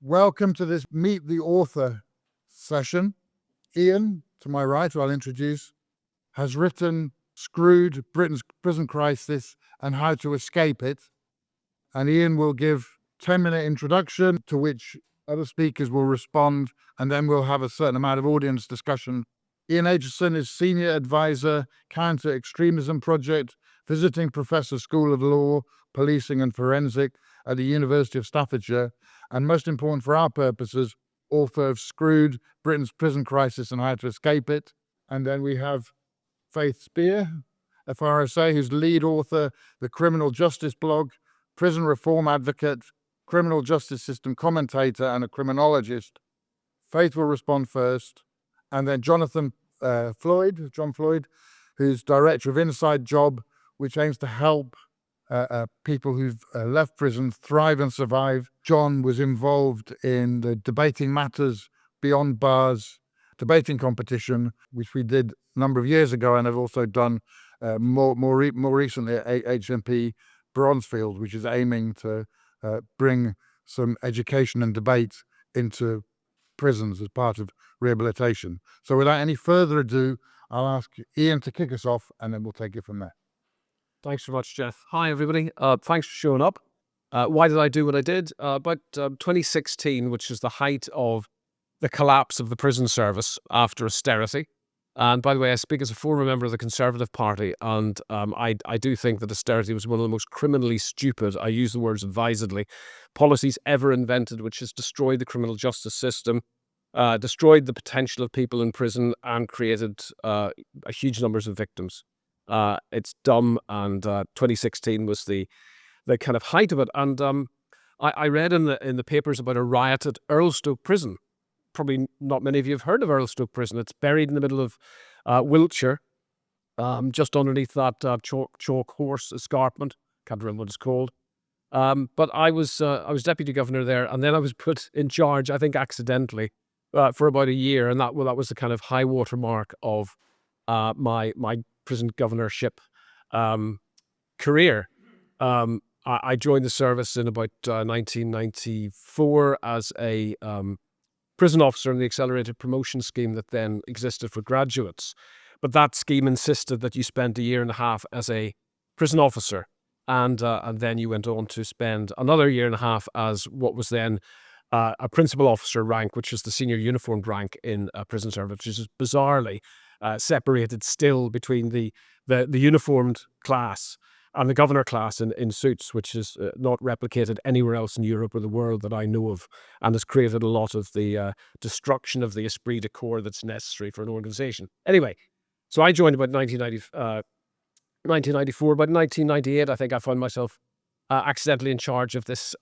Welcome to this Meet the Author session. Ian, to my right, who I'll introduce, has written Screwed, Britain's Prison Crisis and How to Escape It. And Ian will give a 10-minute introduction to which other speakers will respond, and then we'll have a certain amount of audience discussion. Ian Acheson is Senior Advisor, Counter Extremism Project, Visiting Professor, School of Law, Policing and Forensic at the University of Staffordshire, and most important for our purposes, author of Screwed, Britain's Prison Crisis and How to Escape It. And then we have Faith Spear, FRSA, who's lead author, the Criminal Justice blog, prison reform advocate, criminal justice system commentator, and a criminologist. Faith will respond first. And then Jonathan John Floyd, who's director of Inside Job, which aims to help people who've left prison thrive and survive. John was involved in the Debating Matters Beyond Bars debating competition, which we did a number of years ago, and have also done more recently at HMP Bronzefield, which is aiming to bring some education and debate into prisons as part of rehabilitation. So without any further ado, I'll ask Ian to kick us off, and then we'll take it from there. Thanks very much, Jeff. Hi, everybody. Thanks for showing up. Why did I do what I did? About 2016, which is the height of the collapse of the prison service after austerity. And by the way, I speak as a former member of the Conservative Party, and I do think that austerity was one of the most criminally stupid, I use the words advisedly, policies ever invented, which has destroyed the criminal justice system, destroyed the potential of people in prison, and created huge numbers of victims. It's dumb, and 2016 was the kind of height of it. And I read in the papers about a riot at Earlstoke Prison. Probably not many of you have heard of Earlstoke Prison. It's buried in the middle of Wiltshire, just underneath that chalk horse escarpment. Can't remember what it's called. But I was deputy governor there, and then I was put in charge, I think accidentally, for about a year, and that was the kind of high water mark of my prison governorship career. I joined the service in about 1994 as a prison officer in the accelerated promotion scheme that then existed for graduates. But that scheme insisted that you spent a year and a half as a prison officer, and then you went on to spend another year and a half as what was then a principal officer rank, which is the senior uniformed rank in a prison service, which is bizarrely separated still between the uniformed class and the governor class in suits, which is not replicated anywhere else in Europe or the world that I know of, and has created a lot of the destruction of the esprit de corps that's necessary for an organization. Anyway, so I joined about 1994. By 1998, I think I found myself accidentally in charge of this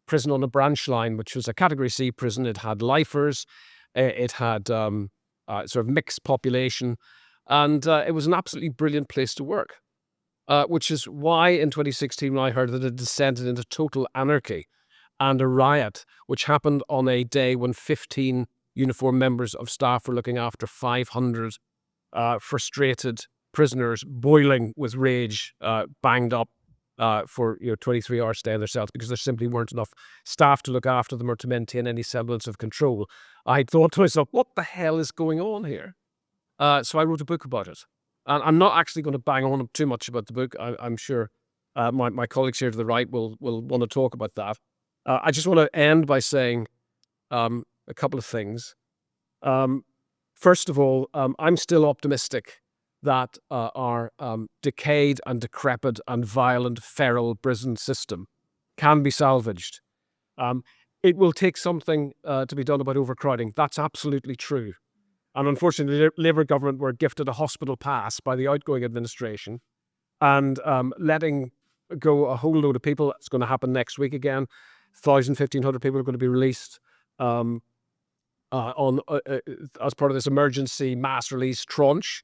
prison on a branch line, which was a Category C prison. It had lifers, it had sort of mixed population, and it was an absolutely brilliant place to work. Which is why in 2016, when I heard that it descended into total anarchy and a riot, which happened on a day when 15 uniformed members of staff were looking after 500 frustrated prisoners boiling with rage, banged up for 23 hours stay in their cells because there simply weren't enough staff to look after them or to maintain any semblance of control. I thought to myself, what the hell is going on here? So I wrote a book about it. And I'm not actually going to bang on too much about the book. I'm sure my colleagues here to the right will want to talk about that. I just want to end by saying a couple of things. First of all, I'm still optimistic that our decayed and decrepit and violent feral prison system can be salvaged. It will take something to be done about overcrowding. That's absolutely true. And unfortunately, the Labour government were gifted a hospital pass by the outgoing administration and letting go a whole load of people. It's going to happen next week again. 1,000, 1,500 people are going to be released as part of this emergency mass release tranche,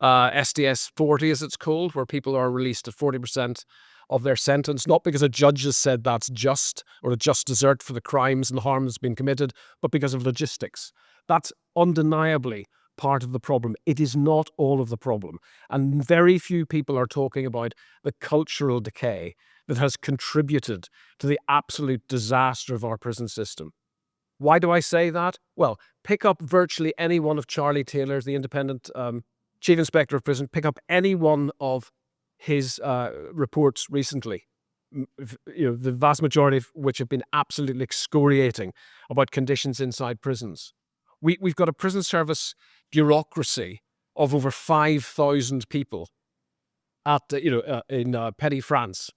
SDS 40 as it's called, where people are released at 40% of their sentence, not because a judge has said that's just or a just desert for the crimes and harm that's been committed, but because of logistics. That's undeniably part of the problem. It is not all of the problem. And very few people are talking about the cultural decay that has contributed to the absolute disaster of our prison system. Why do I say that? Well, pick up virtually any one of Charlie Taylor's, the independent chief inspector of prison, pick up any one of his reports recently. The vast majority of which have been absolutely excoriating about conditions inside prisons. We've got a prison service bureaucracy of over 5,000 people at in Petty France,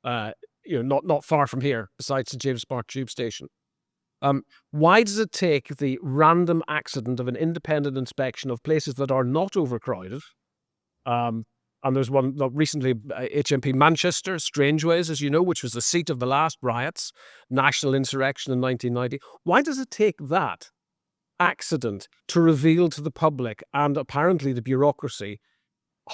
not far from here, besides the James Park tube station. Why does it take the random accident of an independent inspection of places that are not overcrowded? And there's one recently, HMP Manchester, Strangeways, as you know, which was the seat of the last riots, national insurrection in 1990. Why does it take that accident to reveal to the public and apparently the bureaucracy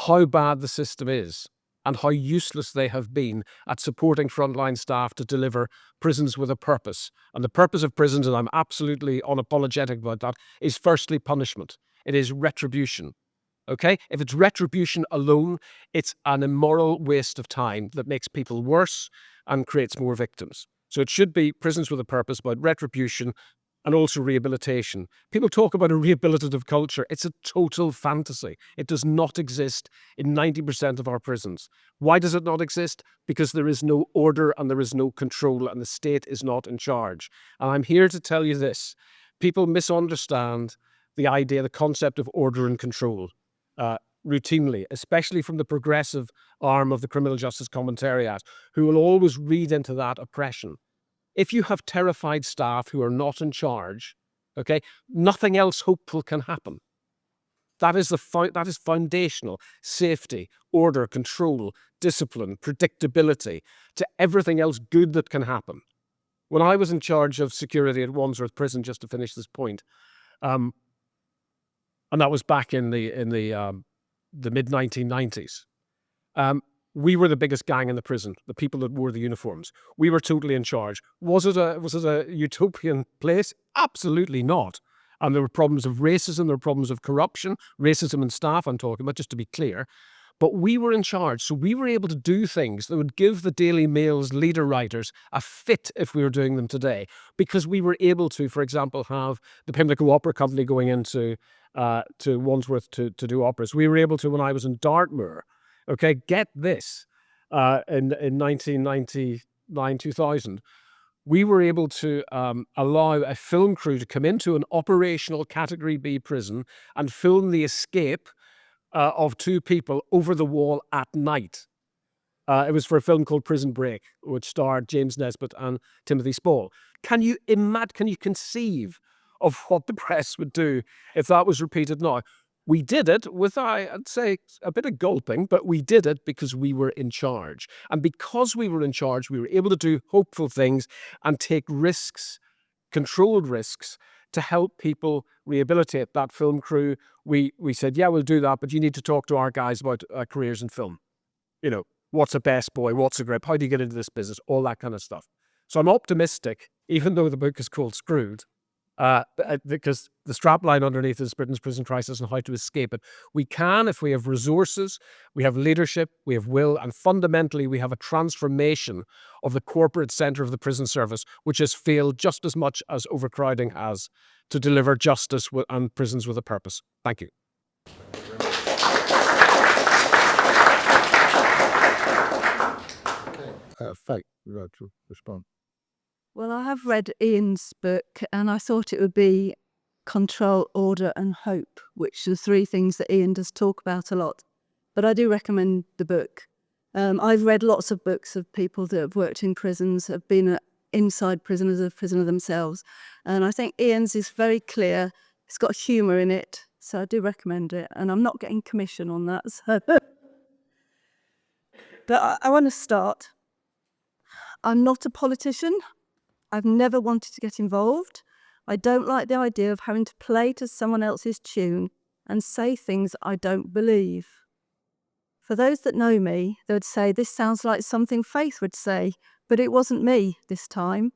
how bad the system is and how useless they have been at supporting frontline staff to deliver prisons with a purpose? And the purpose of prisons, and I'm absolutely unapologetic about that, is firstly punishment. It is retribution. Okay? If it's retribution alone, it's an immoral waste of time that makes people worse and creates more victims. So it should be prisons with a purpose, about retribution and also rehabilitation. People talk about a rehabilitative culture. It's a total fantasy. It does not exist in 90% of our prisons. Why does it not exist? Because there is no order and there is no control and the state is not in charge. And I'm here to tell you this. People misunderstand the idea, the concept of order and control routinely, especially from the progressive arm of the Criminal Justice Commentariat, who will always read into that oppression. If you have terrified staff who are not in charge, okay, nothing else hopeful can happen. That is foundational. Safety, order, control, discipline, predictability to everything else good that can happen. When I was in charge of security at Wandsworth Prison, just to finish this point, and that was back in the mid-1990s, we were the biggest gang in the prison, the people that wore the uniforms. We were totally in charge. Was it a utopian place? Absolutely not. And there were problems of racism, there were problems of corruption, racism in staff I'm talking about, just to be clear. But we were in charge, so we were able to do things that would give the Daily Mail's leader writers a fit if we were doing them today. Because we were able to, for example, have the Pimlico Opera Company going into to Wandsworth to do operas. We were able to, when I was in Dartmoor, okay, get this, in 1999, 2000, we were able to allow a film crew to come into an operational Category B prison and film the escape of two people over the wall at night. It was for a film called Prison Break, which starred James Nesbitt and Timothy Spall. Can you conceive of what the press would do if that was repeated now? We did it with, I'd say, a bit of gulping, but we did it because we were in charge. And because we were in charge, we were able to do hopeful things and take risks, controlled risks, to help people rehabilitate. That film crew, we said, yeah, we'll do that, but you need to talk to our guys about careers in film. You know, what's a best boy? What's a grip? How do you get into this business? All that kind of stuff. So I'm optimistic, even though the book is called Screwed, because the strapline underneath is Britain's prison crisis and how to escape it. We can, if we have resources, we have leadership, we have will, and fundamentally we have a transformation of the corporate centre of the prison service, which has failed just as much as overcrowding has to deliver justice and prisons with a purpose. Thank you. Faith, you'd like to respond? Well, I have read Ian's book and I thought it would be control, order and hope, which are three things that Ian does talk about a lot. But I do recommend the book. I've read lots of books of people that have worked in prisons, have been inside prisoners, a prisoner themselves. And I think Ian's is very clear. It's got humour in it. So I do recommend it. And I'm not getting commission on that. So. But I want to start. I'm not a politician. I've never wanted to get involved. I don't like the idea of having to play to someone else's tune and say things I don't believe. For those that know me, they would say this sounds like something Faith would say, but it wasn't me this time.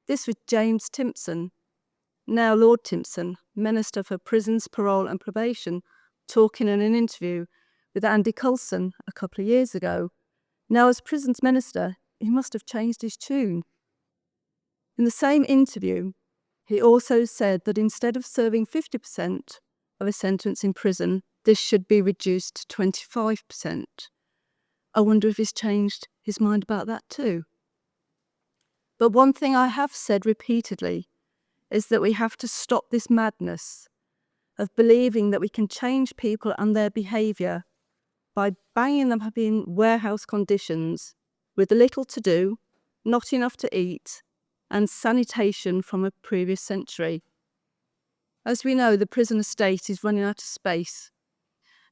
This was James Timpson, now Lord Timpson, Minister for Prisons, Parole and Probation, talking in an interview with Andy Coulson a couple of years ago. Now as Prisons Minister, he must have changed his tune. In the same interview, he also said that instead of serving 50% of a sentence in prison, this should be reduced to 25%. I wonder if he's changed his mind about that too. But one thing I have said repeatedly is that we have to stop this madness of believing that we can change people and their behaviour by banging them up in warehouse conditions with little to do, not enough to eat, and sanitation from a previous century. As we know, the prison estate is running out of space.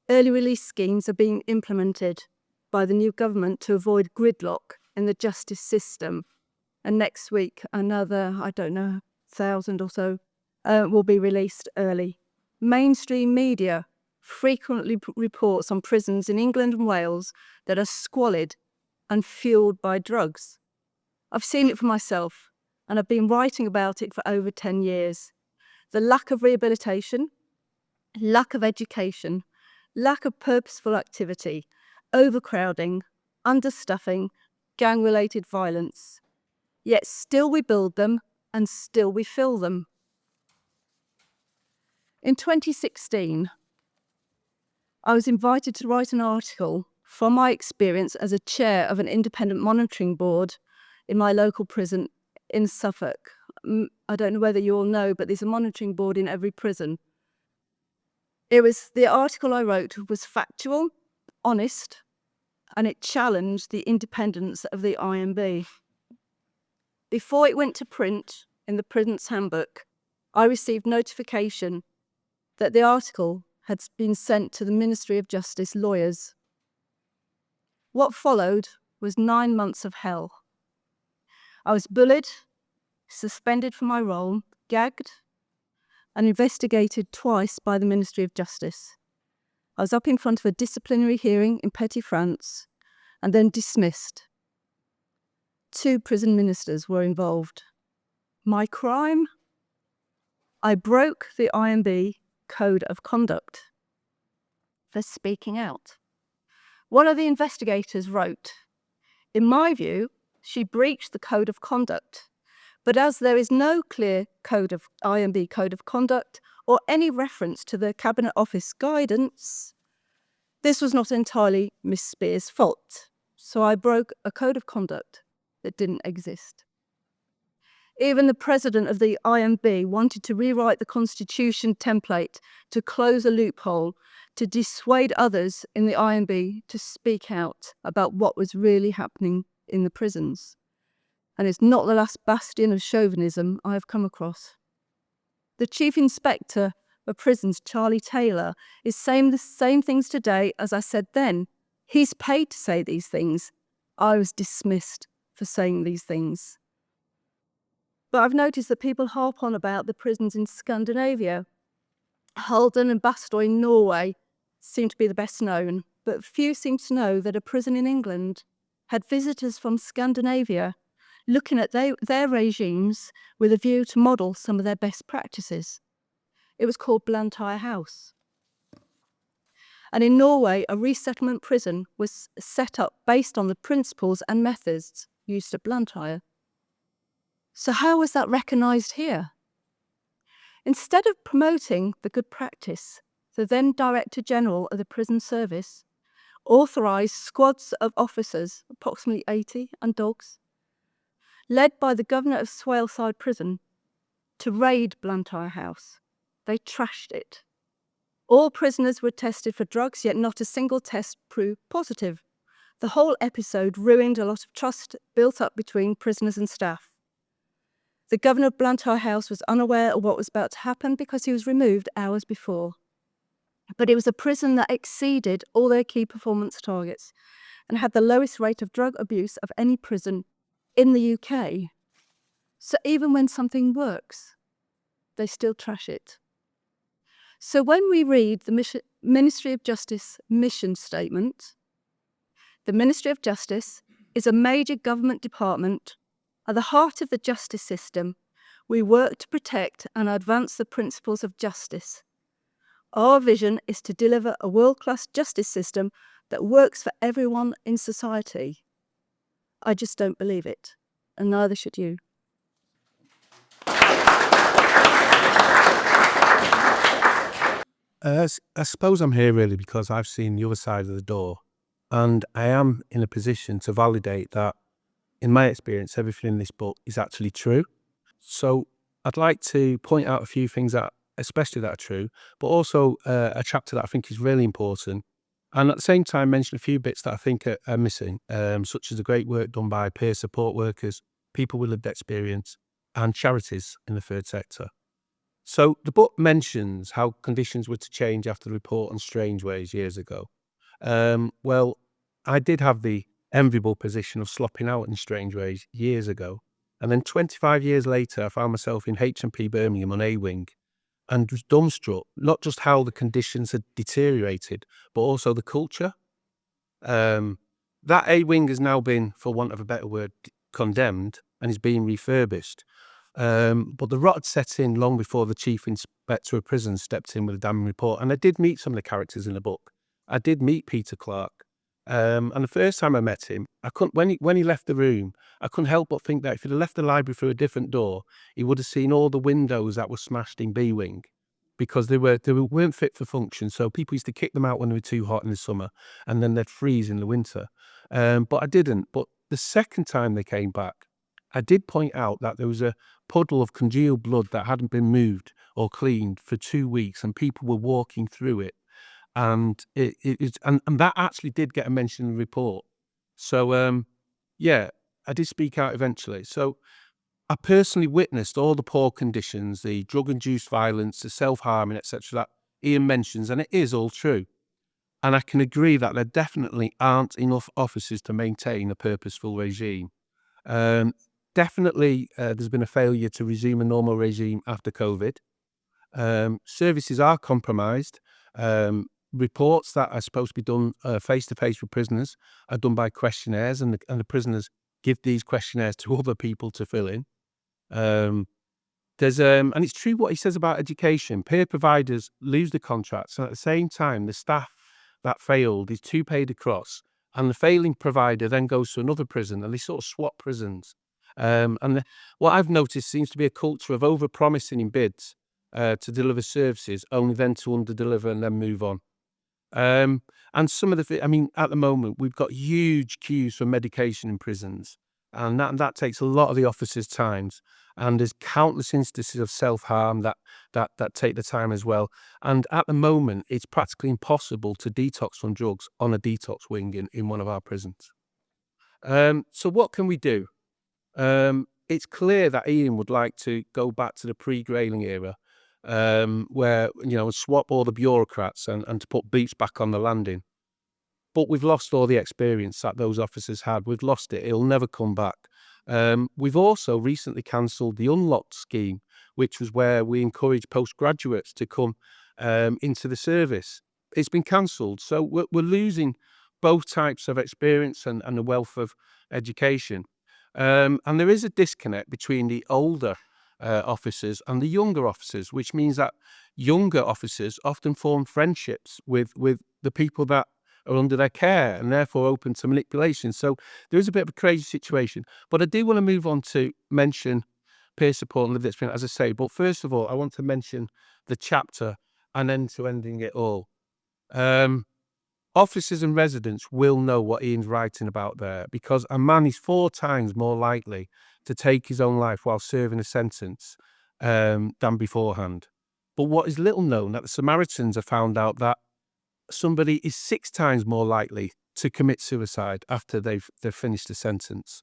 Early release schemes are being implemented by the new government to avoid gridlock in the justice system. And next week, another, 1,000 or so will be released early. Mainstream media frequently reports on prisons in England and Wales that are squalid and fueled by drugs. I've seen it for myself, and I've been writing about it for over 10 years. The lack of rehabilitation, lack of education, lack of purposeful activity, overcrowding, understaffing, gang-related violence. Yet still we build them and still we fill them. In 2016, I was invited to write an article from my experience as a chair of an independent monitoring board in my local prison in Suffolk. I don't know whether you all know, but there's a monitoring board in every prison. The article I wrote was factual, honest, and it challenged the independence of the IMB. Before it went to print in the Prison's Handbook, I received notification that the article had been sent to the Ministry of Justice lawyers. What followed was 9 months of hell. I was bullied, suspended from my role, gagged, and investigated twice by the Ministry of Justice. I was up in front of a disciplinary hearing in Petty France and then dismissed. 2 prison ministers were involved. My crime? I broke the IMB Code of Conduct for speaking out. One of the investigators wrote, "In my view, she breached the Code of Conduct, but as there is no clear IMB Code of Conduct or any reference to the Cabinet Office guidance, this was not entirely Miss Spears' fault, so I broke a Code of Conduct that didn't exist." Even the president of the IMB wanted to rewrite the Constitution template to close a loophole to dissuade others in the IMB to speak out about what was really happening in the prisons. And it's not the last bastion of chauvinism I have come across. The Chief Inspector of Prisons, Charlie Taylor, is saying the same things today as I said then. He's paid to say these things. I was dismissed for saying these things. But I've noticed that people harp on about the prisons in Scandinavia. Halden and Bastøy in Norway seem to be the best known, but few seem to know that a prison in England had visitors from Scandinavia looking at their regimes with a view to model some of their best practices. It was called Blantyre House. And in Norway, a resettlement prison was set up based on the principles and methods used at Blantyre. So how was that recognised here? Instead of promoting the good practice, the then Director General of the Prison Service authorised squads of officers, approximately 80, and dogs, led by the Governor of Swaleside Prison, to raid Blantyre House. They trashed it. All prisoners were tested for drugs, yet not a single test proved positive. The whole episode ruined a lot of trust built up between prisoners and staff. The Governor of Blantyre House was unaware of what was about to happen because he was removed hours before. But it was a prison that exceeded all their key performance targets and had the lowest rate of drug abuse of any prison in the UK. So even when something works, they still trash it. So when we read the Ministry of Justice mission statement, the Ministry of Justice is a major government department. At the heart of the justice system, we work to protect and advance the principles of justice. Our vision is to deliver a world-class justice system that works for everyone in society. I just don't believe it, and neither should you. I suppose I'm here really because I've seen the other side of the door, and I am in a position to validate that, in my experience, everything in this book is actually true. So I'd like to point out a few things that, especially that are true, but also a chapter that I think is really important, and at the same time mention a few bits that I think are missing, such as the great work done by peer support workers, people with lived experience, and charities in the third sector. So the book mentions how conditions were to change after the report on strange ways years ago. Well, I did have the enviable position of slopping out in strange ways years ago. And then 25 years later, I found myself in H&P Birmingham on A Wing and was dumbstruck, not just how the conditions had deteriorated, but also the culture. That A Wing has now been, for want of a better word, condemned and is being refurbished. But the rot had set in long before the chief inspector of prisons stepped in with a damning report. And I did meet some of the characters in the book. I did meet Peter Clark. And the first time I met him, I couldn't. When he left the room, I couldn't help but think that if he'd have left the library through a different door, he would have seen all the windows that were smashed in B Wing, because they weren't fit for function. So people used to kick them out when they were too hot in the summer, and then they'd freeze in the winter. But I didn't. But the second time they came back, I did point out that there was a puddle of congealed blood that hadn't been moved or cleaned for 2 weeks, and people were walking through it. And and that actually did get a mention in the report. So yeah, I did speak out eventually. So I personally witnessed all the poor conditions, the drug-induced violence, the self-harming, etc. that Ian mentions, and it is all true. And I can agree that there definitely aren't enough officers to maintain a purposeful regime. Definitely, there's been a failure to resume a normal regime after COVID. Services are compromised. Reports that are supposed to be done face-to-face with prisoners are done by questionnaires, and the prisoners give these questionnaires to other people to fill in. And it's true what he says about education. Peer providers lose the contracts, and at the same time, the staff that failed is two paid across, and the failing provider then goes to another prison, and they sort of swap prisons. What I've noticed seems to be a culture of over-promising in bids to deliver services, only then to under-deliver and then move on. And some of I mean, at the moment, we've got huge queues for medication in prisons, and that takes a lot of the officers' times. And there's countless instances of self-harm that take the time as well. And at the moment, it's practically impossible to detox from drugs on a detox wing in one of our prisons. So what can we do? It's clear that Ian would like to go back to the pre-Grayling era, where, swap all the bureaucrats and to put beats back on the landing. But we've lost all the experience that those officers had. We've lost it. It'll never come back. We've also recently cancelled the Unlocked scheme, which was where we encourage postgraduates to come into the service. It's been cancelled. So we're losing both types of experience and the wealth of education. And there is a disconnect between the older officers and the younger officers, which means that younger officers often form friendships with the people that are under their care and therefore open to manipulation. So there is a bit of a crazy situation. But I do want to move on to mention peer support and lived experience, as I say. But first of all, I want to mention the chapter and end to ending it all. Officers and residents will know what Ian's writing about there, because a man is 4 times more likely to take his own life while serving a sentence than beforehand. But what is little known, that the Samaritans have found out that somebody is 6 times more likely to commit suicide after they've finished a sentence.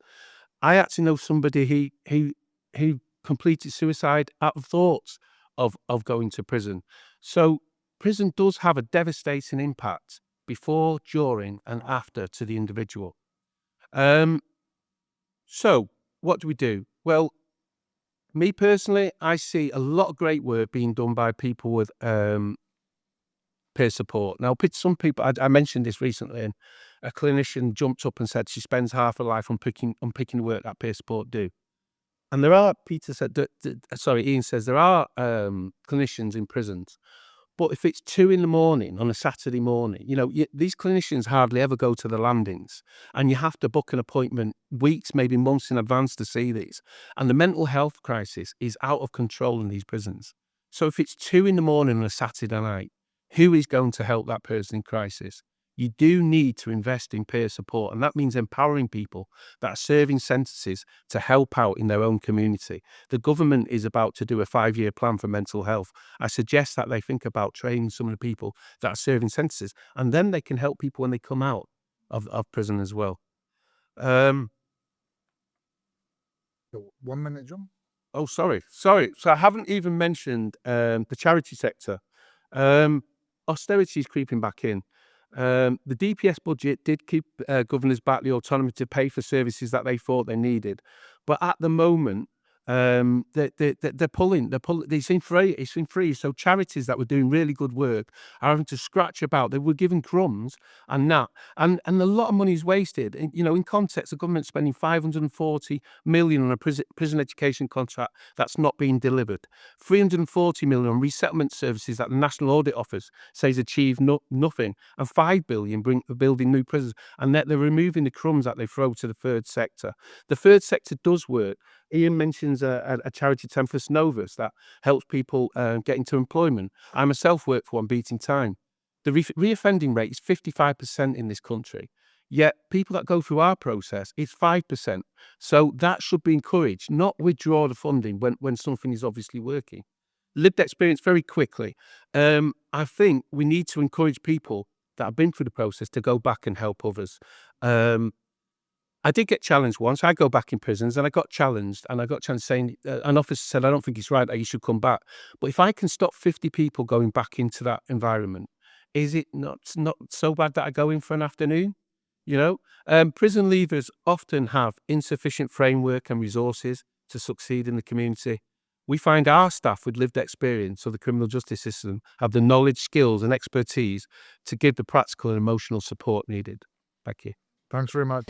I actually know somebody who completed suicide at the thought of going to prison. So prison does have a devastating impact before, during, and after to the individual. So what do we do? Well, me personally, I see a lot of great work being done by people with peer support. Now, some people, I mentioned this recently, and a clinician jumped up and said she spends half her life unpicking the work that peer support do. And there are, Ian says there are clinicians in prisons. But if it's 2 a.m. on a Saturday morning, these clinicians hardly ever go to the landings, and you have to book an appointment weeks, maybe months in advance to see these. And the mental health crisis is out of control in these prisons. So if it's 2 a.m. on a Saturday night, who is going to help that person in crisis? You do need to invest in peer support, and that means empowering people that are serving sentences to help out in their own community. The government is about to do a 5-year plan for mental health. I suggest that they think about training some of the people that are serving sentences, and then they can help people when they come out of prison as well. 1 minute, John. Oh, sorry. So I haven't even mentioned the charity sector. Austerity is creeping back in. The DPS budget did keep governors back the autonomy to pay for services that they thought they needed, but at the moment, they're pulling. It's been free. So charities that were doing really good work are having to scratch about. They were given crumbs and that, and a lot of money is wasted. And, in context, the government spending 540 million on a prison education contract that's not being delivered, 340 million on resettlement services that the National Audit Office says achieve nothing, and 5 billion building new prisons, and that they're removing the crumbs that they throw to the third sector. The third sector does work. Ian mentions a charity, Tempus Novus, that helps people get into employment. I myself work for one, Beating Time. The reoffending rate is 55% in this country, yet people that go through our process is 5%. So that should be encouraged, not withdraw the funding when something is obviously working. Lived experience very quickly. I think we need to encourage people that have been through the process to go back and help others. I did get challenged once. I go back in prisons and I got challenged saying, an officer said, I don't think it's right that you should come back. But if I can stop 50 people going back into that environment, is it not so bad that I go in for an afternoon? Prison leavers often have insufficient framework and resources to succeed in the community. We find our staff with lived experience of the criminal justice system have the knowledge, skills and expertise to give the practical and emotional support needed. Thank you. Thanks very much.